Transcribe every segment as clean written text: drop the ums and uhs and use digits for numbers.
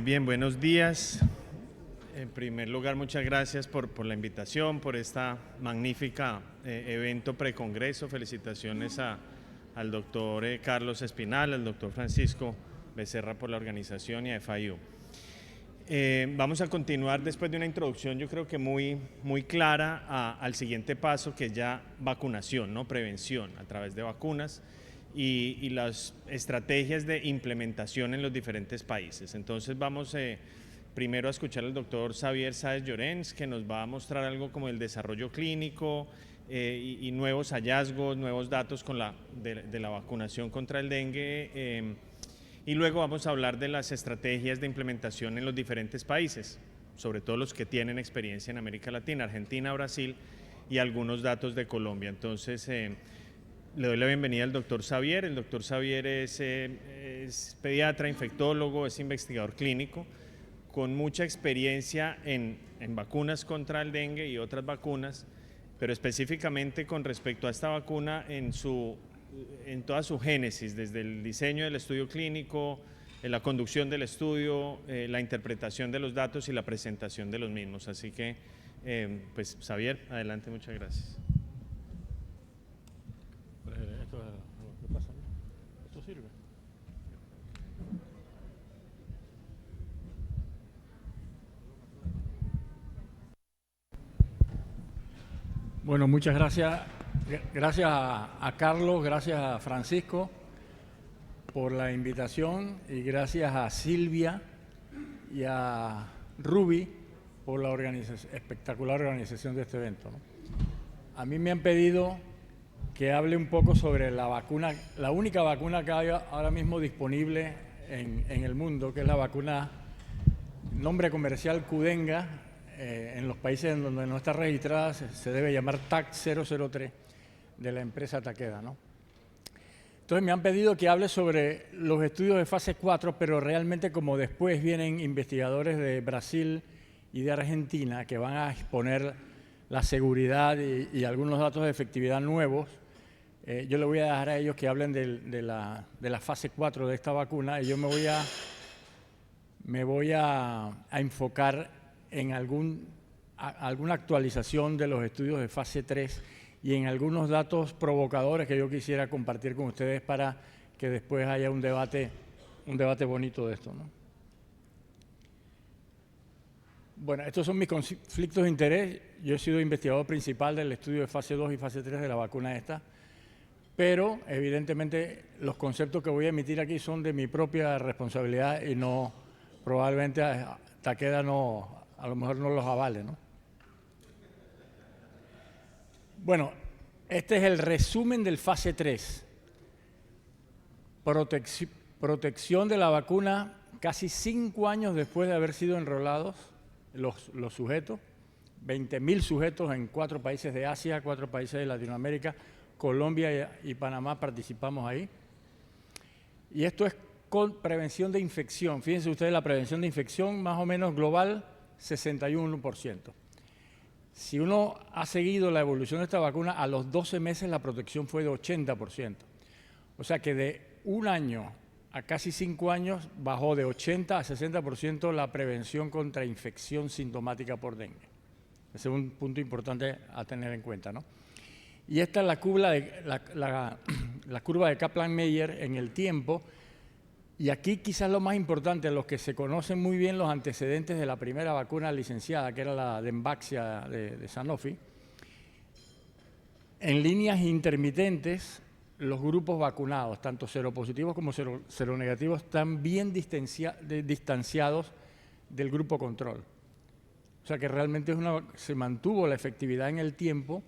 Bien, buenos días. En primer lugar, muchas gracias por la invitación, por esta magnífica evento precongreso. Felicitaciones al doctor Carlos Espinal, al doctor Francisco Becerra por la organización y a FIU. Vamos a continuar después de una introducción, yo creo que muy clara al siguiente paso, que es ya vacunación, ¿no? Prevención a través de vacunas y las estrategias de implementación en los diferentes países. Entonces vamos primero a escuchar al doctor Xavier Sáez Llorens, que nos va a mostrar algo como el desarrollo clínico y nuevos hallazgos, nuevos datos de la vacunación contra el dengue. Y luego vamos a hablar de las estrategias de implementación en los diferentes países, sobre todo los que tienen experiencia en América Latina, Argentina, Brasil y algunos datos de Colombia. Entonces, le doy la bienvenida al doctor Xavier. El doctor Xavier es pediatra, infectólogo, es investigador clínico, con mucha experiencia en vacunas contra el dengue y otras vacunas, pero específicamente con respecto a esta vacuna en toda su génesis, desde el diseño del estudio clínico, la conducción del estudio, la interpretación de los datos y la presentación de los mismos. Así que, pues Xavier, adelante, muchas gracias. ¿Qué pasa? ¿Esto sirve? Bueno, muchas gracias. Gracias a Carlos, gracias a Francisco por la invitación y gracias a Silvia y a Ruby por la espectacular organización de este evento, ¿no? A mí me han pedido que hable un poco sobre la vacuna, la única vacuna que hay ahora mismo disponible en el mundo, que es la vacuna, nombre comercial Qdenga. En los países en donde no está registrada se debe llamar TAC-003 de la empresa Takeda, ¿no? Entonces me han pedido que hable sobre los estudios de fase 4, pero realmente como después vienen investigadores de Brasil y de Argentina que van a exponer la seguridad y algunos datos de efectividad nuevos, yo le voy a dejar a ellos que hablen de la fase 4 de esta vacuna y yo me voy a enfocar en alguna actualización de los estudios de fase 3 y en algunos datos provocadores que yo quisiera compartir con ustedes para que después haya un debate bonito de esto, ¿no? Bueno, estos son mis conflictos de interés. Yo he sido investigador principal del estudio de fase 2 y fase 3 de la vacuna esta, pero evidentemente los conceptos que voy a emitir aquí son de mi propia responsabilidad y no, probablemente Takeda no, a lo mejor no los avale, ¿no? Bueno, este es el resumen del fase 3. Protección de la vacuna casi 5 años después de haber sido enrolados los sujetos, 20.000 sujetos en 4 países de Asia, 4 países de Latinoamérica, Colombia y Panamá participamos ahí. Y esto es con prevención de infección. Fíjense ustedes, la prevención de infección más o menos global, 61%. Si uno ha seguido la evolución de esta vacuna, a los 12 meses la protección fue de 80%. O sea que de 1 año a casi 5 años bajó de 80 a 60% la prevención contra infección sintomática por dengue. Ese es un punto importante a tener en cuenta, ¿no? Y esta es la curva de Kaplan-Meier en el tiempo. Y aquí quizás lo más importante, los que se conocen muy bien los antecedentes de la primera vacuna licenciada, que era la Dengvaxia de Sanofi, en líneas intermitentes, los grupos vacunados, tanto seropositivos como seronegativos, están bien distanciados del grupo control. O sea que realmente se mantuvo la efectividad en el tiempo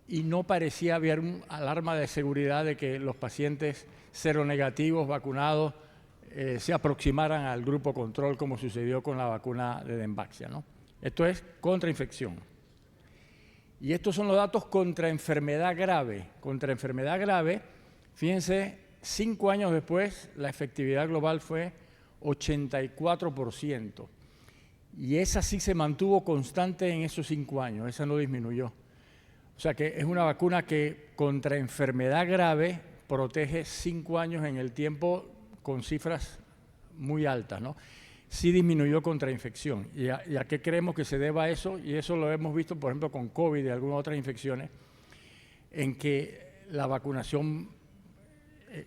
y no parecía haber un alarma de seguridad de que los pacientes seronegativos vacunados se aproximaran al grupo control como sucedió con la vacuna de Dengvaxia, ¿no? Esto es contra infección. Y estos son los datos contra enfermedad grave. Contra enfermedad grave, fíjense, 5 años después la efectividad global fue 84%. Y esa sí se mantuvo constante en esos 5 años, esa no disminuyó. O sea que es una vacuna que contra enfermedad grave protege 5 años en el tiempo con cifras muy altas, ¿no? sí disminuyó contrainfección. ¿Y a qué creemos que se deba eso? Y eso lo hemos visto, por ejemplo, con COVID y algunas otras infecciones, en que la vacunación,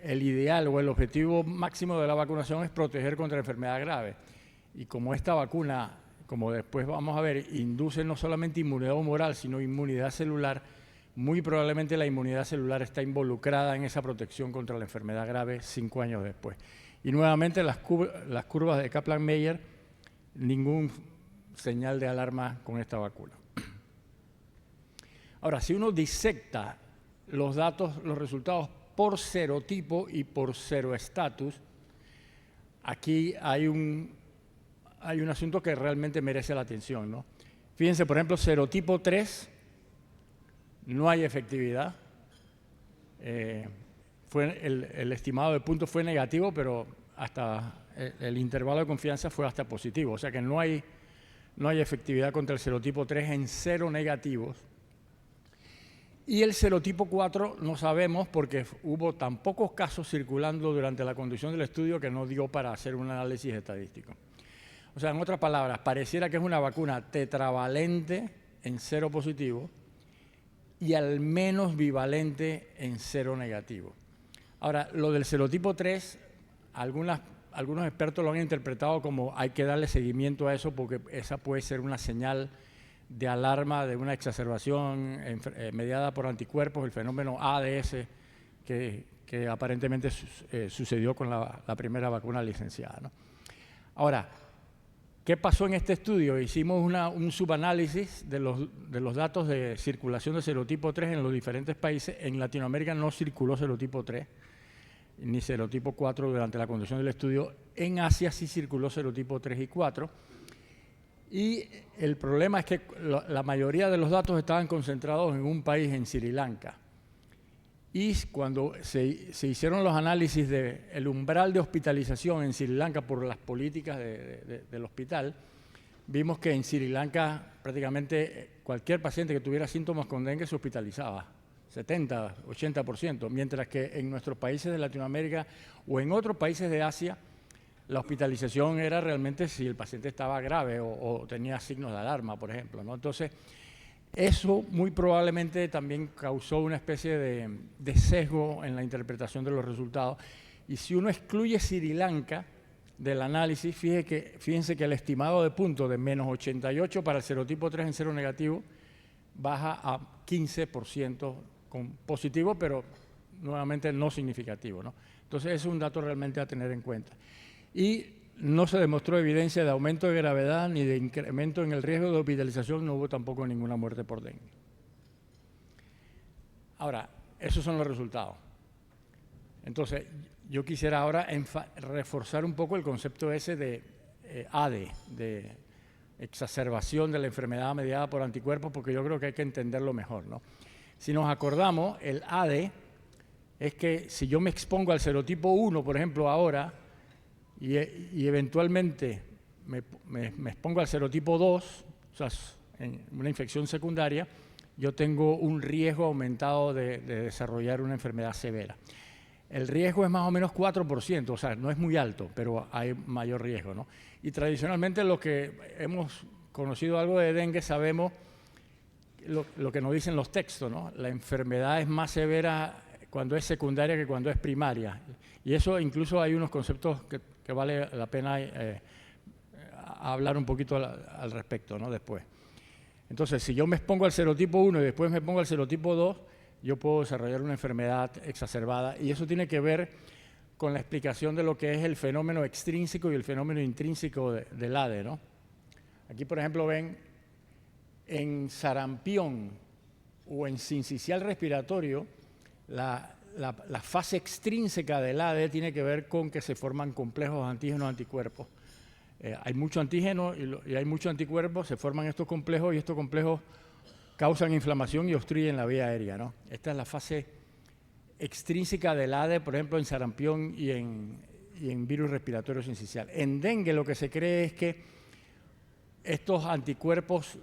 el ideal o el objetivo máximo de la vacunación es proteger contra enfermedad grave. Y como esta vacuna, como después vamos a ver, induce no solamente inmunidad humoral, sino inmunidad celular, muy probablemente la inmunidad celular está involucrada en esa protección contra la enfermedad grave 5 años después. Y nuevamente las curvas de Kaplan-Meier, ningún señal de alarma con esta vacuna. Ahora, si uno disecta los datos, los resultados por serotipo y por seroestatus, aquí hay un asunto que realmente merece la atención, ¿no? Fíjense, por ejemplo, serotipo 3, no hay efectividad. El estimado de puntos fue negativo, pero hasta el intervalo de confianza fue hasta positivo. O sea que no hay efectividad contra el serotipo 3 en seronegativos. Y el serotipo 4 no sabemos porque hubo tan pocos casos circulando durante la conducción del estudio que no dio para hacer un análisis estadístico. O sea, en otras palabras, pareciera que es una vacuna tetravalente en seropositivo y al menos bivalente en seronegativo. Ahora, lo del serotipo 3, algunos expertos lo han interpretado como hay que darle seguimiento a eso porque esa puede ser una señal de alarma de una exacerbación mediada por anticuerpos, el fenómeno ADS que aparentemente sucedió con la primera vacuna licenciada, ¿no? Ahora, ¿qué pasó en este estudio? Hicimos un subanálisis de los datos de circulación de serotipo 3 en los diferentes países. En Latinoamérica no circuló serotipo 3 ni serotipo 4 durante la conducción del estudio. En Asia sí circuló serotipo 3 y 4. Y el problema es que la mayoría de los datos estaban concentrados en un país, en Sri Lanka. Y cuando se hicieron los análisis del umbral de hospitalización en Sri Lanka por las políticas del hospital, vimos que en Sri Lanka prácticamente cualquier paciente que tuviera síntomas con dengue se hospitalizaba, 70, 80%, mientras que en nuestros países de Latinoamérica o en otros países de Asia, la hospitalización era realmente si el paciente estaba grave o tenía signos de alarma, por ejemplo, ¿no? Entonces, eso muy probablemente también causó una especie de sesgo en la interpretación de los resultados. Y si uno excluye Sri Lanka del análisis, fíjense que el estimado de puntos de menos 88 para el serotipo 3 en seronegativo baja a 15% con positivo, pero nuevamente no significativo, ¿no? Entonces, es un dato realmente a tener en cuenta. Y no se demostró evidencia de aumento de gravedad ni de incremento en el riesgo de hospitalización, no hubo tampoco ninguna muerte por dengue. Ahora, esos son los resultados. Entonces, yo quisiera ahora reforzar un poco el concepto ese de ADE, de exacerbación de la enfermedad mediada por anticuerpos, porque yo creo que hay que entenderlo mejor, ¿no? Si nos acordamos, el ADE es que si yo me expongo al serotipo 1, por ejemplo, ahora, y eventualmente me expongo al serotipo 2, o sea, en una infección secundaria, yo tengo un riesgo aumentado de desarrollar una enfermedad severa. El riesgo es más o menos 4%, o sea, no es muy alto, pero hay mayor riesgo, ¿no? Y tradicionalmente los que hemos conocido algo de dengue sabemos lo que nos dicen los textos, ¿no? La enfermedad es más severa cuando es secundaria que cuando es primaria. Y eso incluso hay unos conceptos que vale la pena hablar un poquito al respecto, ¿no? Después. Entonces, si yo me expongo al serotipo 1 y después me pongo al serotipo 2, yo puedo desarrollar una enfermedad exacerbada. Y eso tiene que ver con la explicación de lo que es el fenómeno extrínseco y el fenómeno intrínseco del ADE, ¿no? Aquí, por ejemplo, ven en sarampión o en sincicial respiratorio, la fase extrínseca del ADE tiene que ver con que se forman complejos antígenos-anticuerpos. Hay mucho antígeno y hay mucho anticuerpo, se forman estos complejos y estos complejos causan inflamación y obstruyen la vía aérea, ¿no? Esta es la fase extrínseca del ADE, por ejemplo, en sarampión y en virus respiratorio sincicial. En dengue lo que se cree es que estos anticuerpos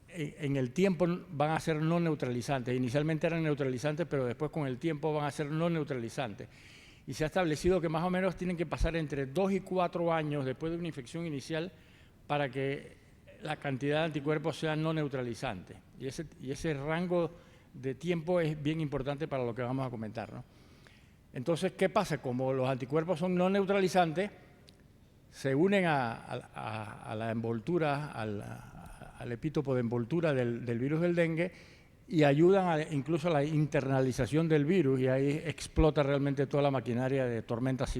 en el tiempo van a ser no neutralizantes. Inicialmente eran neutralizantes, pero después con el tiempo van a ser no neutralizantes. y se ha establecido que más o menos tienen que pasar entre 2 y 4 años después de una infección inicial para que la cantidad de anticuerpos sea no neutralizante. Y ese rango de tiempo es bien importante para lo que vamos a comentar, ¿no? Entonces, ¿qué pasa? Como los anticuerpos son no neutralizantes, se unen a la envoltura, al epítopo de envoltura del virus del dengue y ayudan incluso a la internalización del virus, y ahí explota realmente toda la maquinaria de tormentas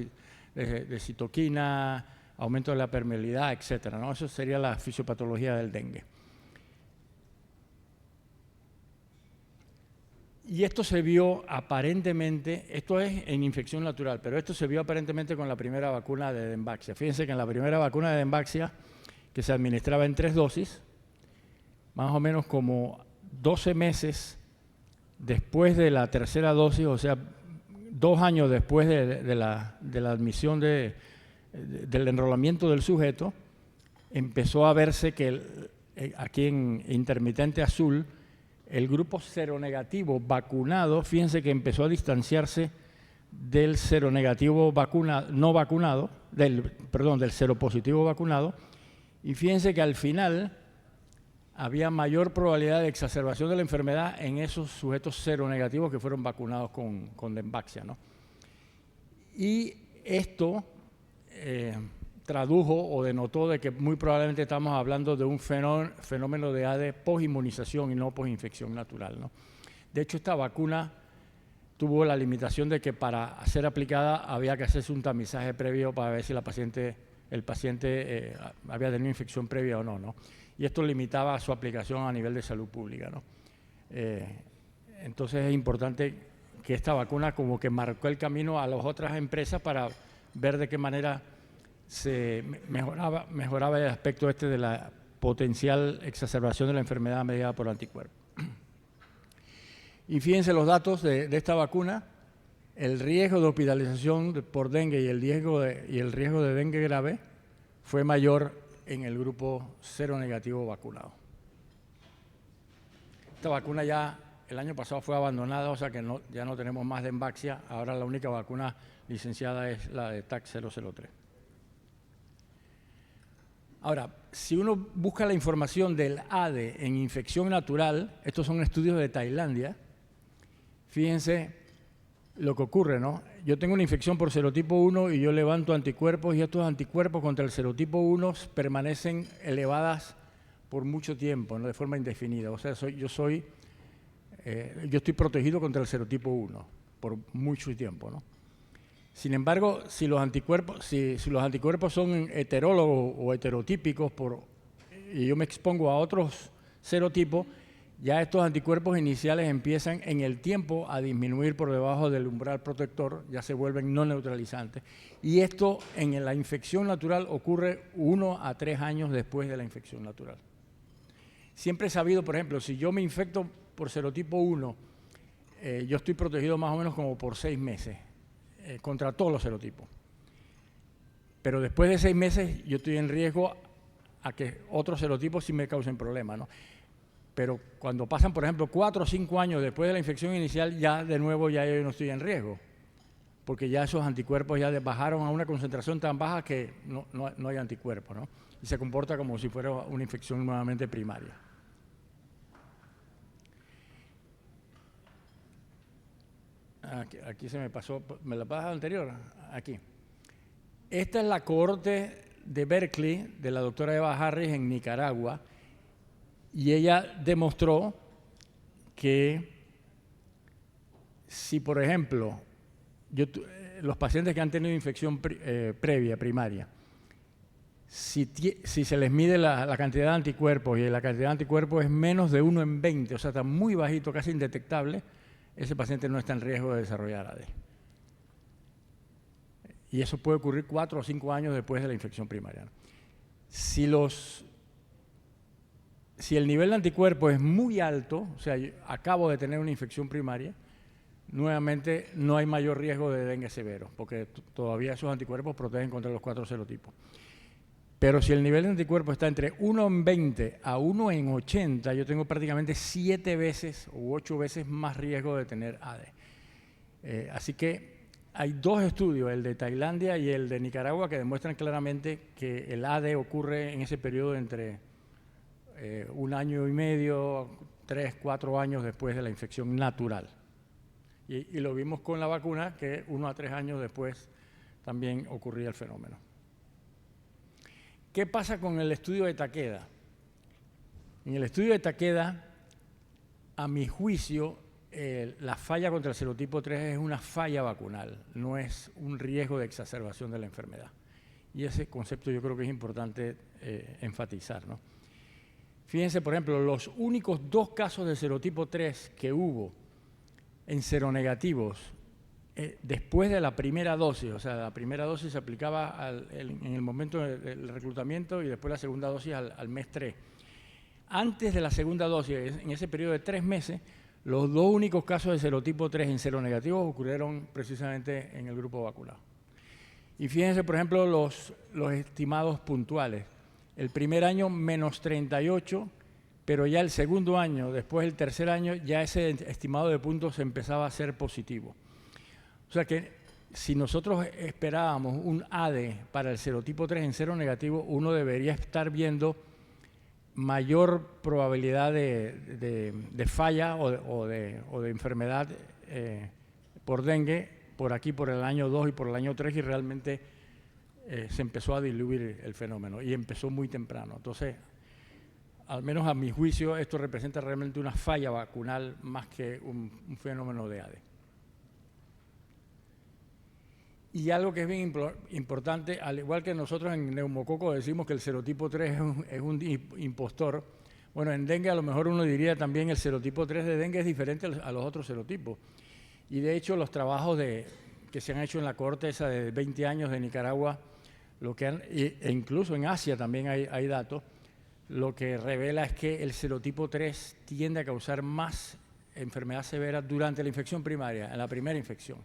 de citoquina, aumento de la permeabilidad, etcétera, ¿no? Eso sería la fisiopatología del dengue. Y esto se vio aparentemente, esto es en infección natural, pero esto se vio aparentemente con la primera vacuna de Dengvaxia. Fíjense que en la primera vacuna de Dengvaxia, que se administraba en 3 dosis, más o menos como 12 meses después de la tercera dosis, o sea, 2 años después de la admisión del enrolamiento del sujeto, empezó a verse que aquí en intermitente azul, el grupo seronegativo vacunado, fíjense que empezó a distanciarse del seronegativo no vacunado, del seropositivo vacunado, y fíjense que al final había mayor probabilidad de exacerbación de la enfermedad en esos sujetos seronegativos que fueron vacunados con Dengvaxia, ¿no? Y esto tradujo o denotó de que muy probablemente estamos hablando de un fenómeno de ADE posinmunización y no posinfección natural, ¿no? De hecho, esta vacuna tuvo la limitación de que para ser aplicada había que hacerse un tamizaje previo para ver si el paciente había tenido infección previa o no, ¿no? Y esto limitaba su aplicación a nivel de salud pública, ¿no? Entonces es importante que esta vacuna como que marcó el camino a las otras empresas para ver de qué manera se mejoraba el aspecto de la potencial exacerbación de la enfermedad mediada por anticuerpos. Y fíjense los datos de esta vacuna: el riesgo de hospitalización por dengue y el riesgo de dengue grave fue mayor en el grupo seronegativo vacunado. Esta vacuna ya el año pasado fue abandonada, o sea que ya no tenemos más Dengvaxia. Ahora la única vacuna licenciada es la de TAC-003. Ahora, si uno busca la información del ADE en infección natural, estos son estudios de Tailandia, fíjense lo que ocurre, ¿no? Yo tengo una infección por serotipo 1 y yo levanto anticuerpos, y estos anticuerpos contra el serotipo 1 permanecen elevadas por mucho tiempo, ¿no? De forma indefinida. O sea, yo estoy protegido contra el serotipo 1 por mucho tiempo, ¿no? Sin embargo, si los anticuerpos son heterólogos o heterotípicos y yo me expongo a otros serotipos, ya estos anticuerpos iniciales empiezan en el tiempo a disminuir por debajo del umbral protector, ya se vuelven no neutralizantes. Y esto en la infección natural ocurre 1 a 3 años después de la infección natural. Siempre he sabido, por ejemplo, si yo me infecto por serotipo 1, yo estoy protegido más o menos como por 6 meses. Contra todos los serotipos. Pero después de 6 meses yo estoy en riesgo a que otros serotipos sí me causen problemas, ¿no? Pero cuando pasan, por ejemplo, 4 o 5 años después de la infección inicial, ya de nuevo yo no estoy en riesgo, porque ya esos anticuerpos ya bajaron a una concentración tan baja que no hay anticuerpos, ¿no? Y se comporta como si fuera una infección nuevamente primaria. Aquí se me pasó, ¿me la pasas anterior? Aquí. Esta es la cohorte de Berkeley, de la doctora Eva Harris en Nicaragua, y ella demostró que si, por ejemplo, los pacientes que han tenido infección previa, primaria, si se les mide la cantidad de anticuerpos y la cantidad de anticuerpos es menos de 1 en 20, o sea, está muy bajito, casi indetectable, ese paciente no está en riesgo de desarrollar AD. Y eso puede ocurrir 4 o 5 años después de la infección primaria. Si el nivel de anticuerpos es muy alto, o sea, yo acabo de tener una infección primaria, nuevamente no hay mayor riesgo de dengue severo, porque todavía esos anticuerpos protegen contra los 4 serotipos. Pero si el nivel de anticuerpos está entre 1 en 20 a 1 en 80, yo tengo prácticamente 7 veces u 8 veces más riesgo de tener AD. Así que hay dos estudios, el de Tailandia y el de Nicaragua, que demuestran claramente que el ADE ocurre en ese periodo entre 1 año y medio, 3, 4 años después de la infección natural. Y lo vimos con la vacuna, que 1 a 3 años después también ocurría el fenómeno. ¿Qué pasa con el estudio de Takeda? En el estudio de Takeda, a mi juicio, la falla contra el serotipo 3 es una falla vacunal, no es un riesgo de exacerbación de la enfermedad. Y ese concepto yo creo que es importante enfatizar, ¿no? Fíjense, por ejemplo, los únicos 2 casos de serotipo 3 que hubo en seronegativos después de la primera dosis, o sea, la primera dosis se aplicaba en el momento del reclutamiento y después la segunda dosis al mes 3. Antes de la segunda dosis, en ese periodo de 3 meses, los 2 únicos casos de serotipo 3 en seronegativos ocurrieron precisamente en el grupo vacunado. Y fíjense, por ejemplo, los estimados puntuales. El primer año, menos 38, pero ya el segundo año, después del tercer año, ya ese estimado de puntos empezaba a ser positivo. O sea que si nosotros esperábamos un ADE para el serotipo 3 en seronegativo, uno debería estar viendo mayor probabilidad de falla o de enfermedad por dengue por aquí, por el año 2 y por el año 3, y realmente se empezó a diluir el fenómeno y empezó muy temprano. Entonces, al menos a mi juicio, esto representa realmente una falla vacunal más que un fenómeno de ADE. Y algo que es bien importante, al igual que nosotros en neumococo decimos que el serotipo 3 es un impostor, bueno, en dengue a lo mejor uno diría también el serotipo 3 de dengue es diferente a los otros serotipos. Y de hecho los trabajos que se han hecho en la cohorte esa de 20 años de Nicaragua, e incluso en Asia también hay datos, lo que revela es que el serotipo 3 tiende a causar más enfermedad severa durante la infección primaria, en la primera infección,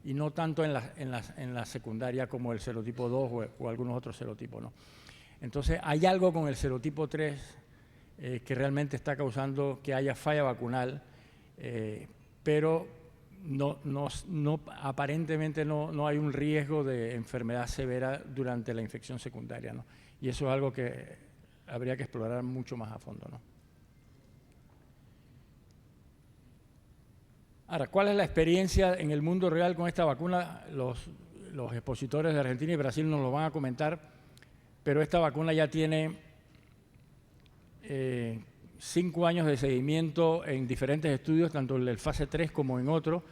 y no tanto en la secundaria como el serotipo 2 o algunos otros serotipos, ¿no? Entonces, hay algo con el serotipo 3 que realmente está causando que haya falla vacunal, pero aparentemente no hay un riesgo de enfermedad severa durante la infección secundaria, ¿no? Y eso es algo que habría que explorar mucho más a fondo, ¿no? Ahora, ¿cuál es la experiencia en el mundo real con esta vacuna? Los expositores de Argentina y Brasil nos lo van a comentar, pero esta vacuna ya tiene 5 años de seguimiento en diferentes estudios, tanto en el fase 3 como en otros.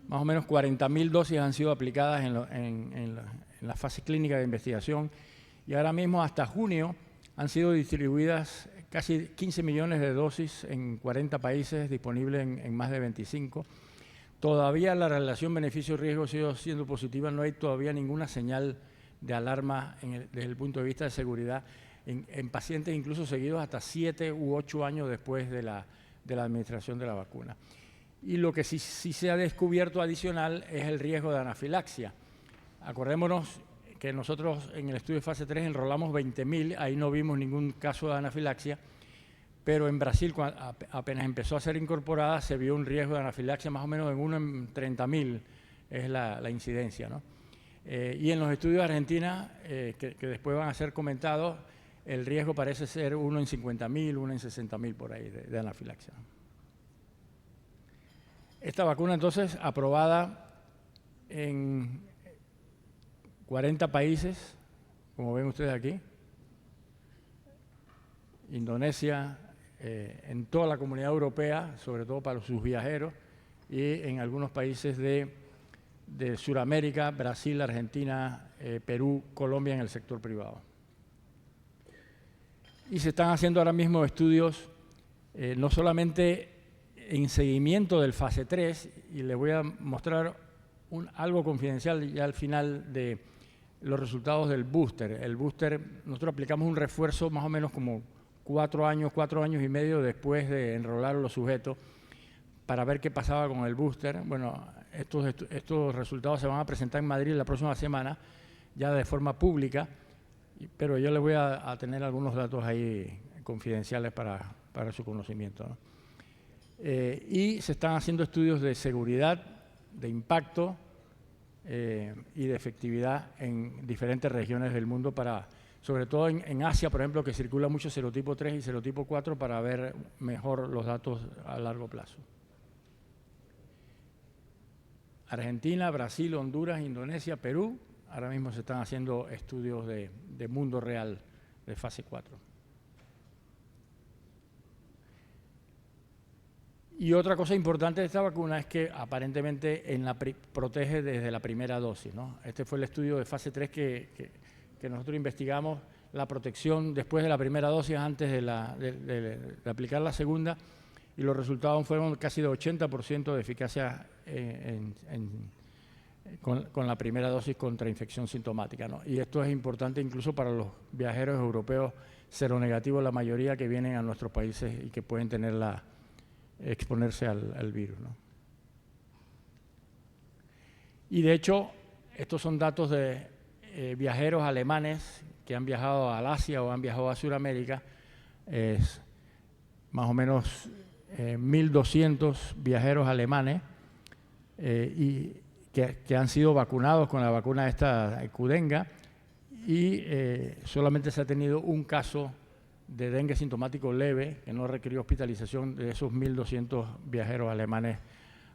Más o menos 40.000 dosis han sido aplicadas en la fase clínica de investigación, y ahora mismo hasta junio han sido distribuidas casi 15 millones de dosis en 40 países, disponibles en más de 25. Todavía la relación beneficio-riesgo sigue siendo positiva, no hay todavía ninguna señal de alarma desde el punto de vista de seguridad en pacientes incluso seguidos hasta 7 u 8 años después de la administración de la vacuna. Y lo que sí se ha descubierto adicional es el riesgo de anafilaxia. Acordémonos que nosotros en el estudio de fase 3 enrolamos 20.000, ahí no vimos ningún caso de anafilaxia, pero en Brasil, apenas empezó a ser incorporada, se vio un riesgo de anafilaxia más o menos en 1 en 30.000, es la incidencia, ¿no? Y en los estudios de Argentina, que después van a ser comentados, el riesgo parece ser 1 en 50.000, 1 en 60.000 por ahí de anafilaxia. Esta vacuna entonces aprobada en 40 países, como ven ustedes aquí, Indonesia, en toda la comunidad europea, sobre todo para sus viajeros, y en algunos países de Sudamérica, Brasil, Argentina, Perú, Colombia, en el sector privado. Y se están haciendo ahora mismo estudios no solamente en seguimiento del fase 3, y les voy a mostrar algo confidencial ya al final de los resultados del booster. El booster, nosotros aplicamos un refuerzo más o menos como 4 años y medio después de enrolar a los sujetos para ver qué pasaba con el booster. Bueno, estos resultados se van a presentar en Madrid la próxima semana, ya de forma pública, pero yo les voy a tener algunos datos ahí confidenciales para su conocimiento, ¿no? Y se están haciendo estudios de seguridad, de impacto, y de efectividad en diferentes regiones del mundo, sobre todo en Asia, por ejemplo, que circula mucho serotipo 3 y serotipo 4 para ver mejor los datos a largo plazo. Argentina, Brasil, Honduras, Indonesia, Perú, ahora mismo se están haciendo estudios de mundo real de fase 4. Y otra cosa importante de esta vacuna es que aparentemente protege desde la primera dosis, ¿no? Este fue el estudio de fase 3 que nosotros investigamos, la protección después de la primera dosis, antes de aplicar la segunda, y los resultados fueron casi de 80% de eficacia con la primera dosis contra infección sintomática, ¿no? Y esto es importante incluso para los viajeros europeos seronegativos, la mayoría que vienen a nuestros países y que pueden tener exponerse al virus, ¿no? Y de hecho, estos son datos de viajeros alemanes que han viajado al Asia o han viajado a Sudamérica, más o menos 1.200 viajeros alemanes y que han sido vacunados con la vacuna esta Qdenga, y solamente se ha tenido un caso de dengue sintomático leve que no requirió hospitalización de esos 1.200 viajeros alemanes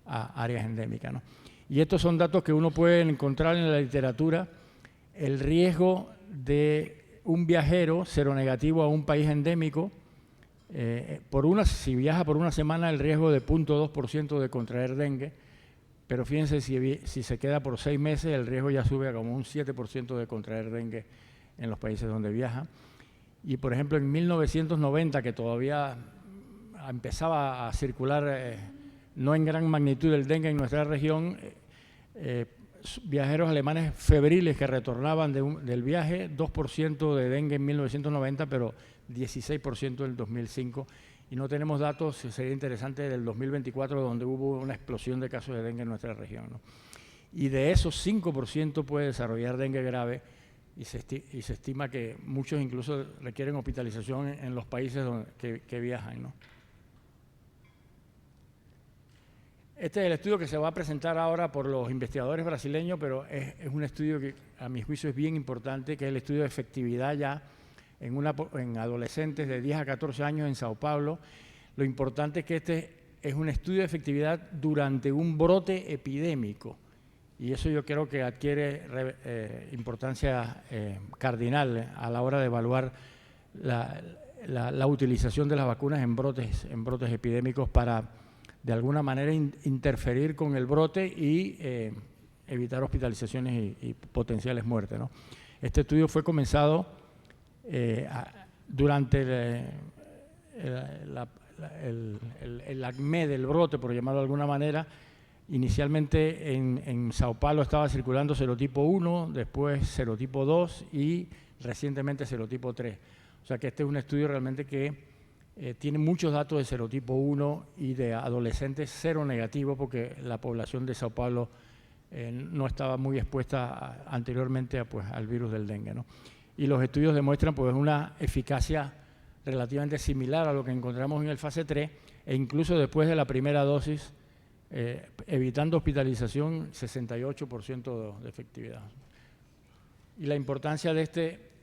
a áreas endémicas, ¿no? Y estos son datos que uno puede encontrar en la literatura. El riesgo de un viajero seronegativo a un país endémico, si viaja por una semana, el riesgo de 0.2% de contraer dengue, pero fíjense, si se queda por 6 meses, el riesgo ya sube a como un 7% de contraer dengue en los países donde viaja. Y, por ejemplo, en 1990, que todavía empezaba a circular, no en gran magnitud el dengue en nuestra región, viajeros alemanes febriles que retornaban del viaje, 2% de dengue en 1990, pero 16% en el 2005. Y no tenemos datos, sería interesante, del 2024, donde hubo una explosión de casos de dengue en nuestra región, ¿no? Y de esos, 5% puede desarrollar dengue grave, y se estima que muchos incluso requieren hospitalización en los países que viajan, ¿no? Este es el estudio que se va a presentar ahora por los investigadores brasileños, pero es un estudio que a mi juicio es bien importante, que es el estudio de efectividad ya en adolescentes de 10 a 14 años en Sao Paulo. Lo importante es que este es un estudio de efectividad durante un brote epidémico. Y eso yo creo que adquiere importancia cardinal a la hora de evaluar la utilización de las vacunas en brotes epidémicos para, de alguna manera, interferir con el brote y evitar hospitalizaciones y potenciales muertes, ¿no? Este estudio fue comenzado durante el acme del brote, por llamarlo de alguna manera. Inicialmente en Sao Paulo estaba circulando serotipo 1, después serotipo 2 y recientemente serotipo 3. O sea que este es un estudio realmente que tiene muchos datos de serotipo 1 y de adolescentes seronegativos, porque la población de Sao Paulo no estaba muy expuesta anteriormente al virus del dengue, ¿no? Y los estudios demuestran pues una eficacia relativamente similar a lo que encontramos en el fase 3, e incluso después de la primera dosis, evitando hospitalización, 68% de efectividad. Y la importancia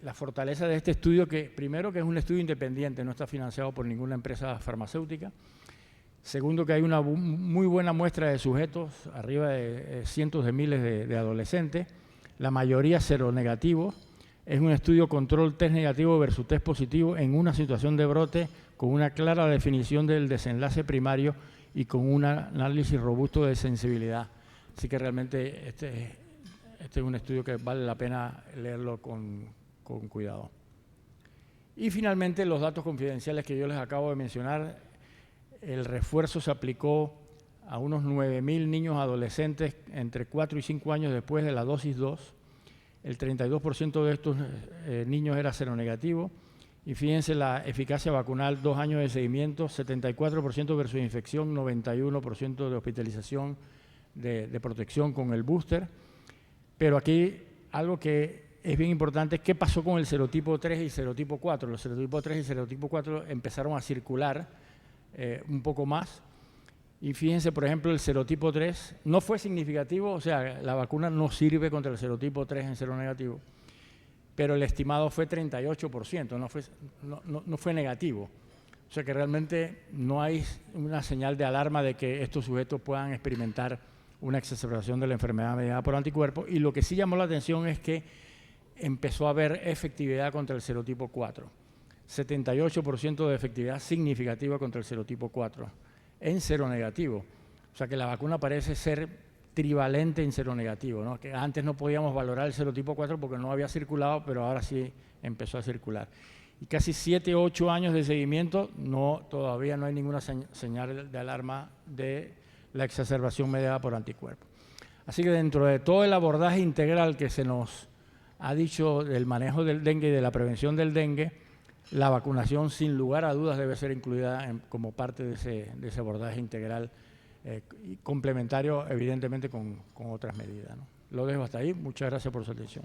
la fortaleza de este estudio, que primero que es un estudio independiente, no está financiado por ninguna empresa farmacéutica. Segundo, que hay una muy buena muestra de sujetos, arriba de cientos de miles de adolescentes, la mayoría seronegativos. Es un estudio control test negativo versus test positivo en una situación de brote, con una clara definición del desenlace primario y con un análisis robusto de sensibilidad. Así que realmente este es un estudio que vale la pena leerlo con cuidado. Y finalmente, los datos confidenciales que yo les acabo de mencionar. El refuerzo se aplicó a unos 9.000 niños adolescentes entre 4 y 5 años después de la dosis 2. El 32% de estos niños era seronegativo. Y fíjense la eficacia vacunal, 2 años de seguimiento, 74% versus infección, 91% de hospitalización de protección con el booster. Pero aquí algo que es bien importante, ¿qué pasó con el serotipo 3 y serotipo 4? Los serotipos 3 y serotipo 4 empezaron a circular un poco más, Y fíjense, por ejemplo, el serotipo 3 no fue significativo, o sea, la vacuna no sirve contra el serotipo 3 en seronegativo, pero el estimado fue 38%, no fue negativo. O sea que realmente no hay una señal de alarma de que estos sujetos puedan experimentar una exacerbación de la enfermedad mediada por anticuerpos. Y lo que sí llamó la atención es que empezó a haber efectividad contra el serotipo 4. 78% de efectividad significativa contra el serotipo 4 en seronegativo. O sea que la vacuna parece ser trivalente en seronegativo, ¿no? Que antes no podíamos valorar el serotipo 4 porque no había circulado, pero ahora sí empezó a circular. Y casi 7 o 8 años de seguimiento, todavía no hay ninguna señal de alarma de la exacerbación mediada por anticuerpos. Así que dentro de todo el abordaje integral que se nos ha dicho del manejo del dengue y de la prevención del dengue, la vacunación sin lugar a dudas debe ser incluida como parte de ese abordaje integral y complementario evidentemente con otras medidas, ¿no? Lo dejo hasta ahí. Muchas gracias por su atención.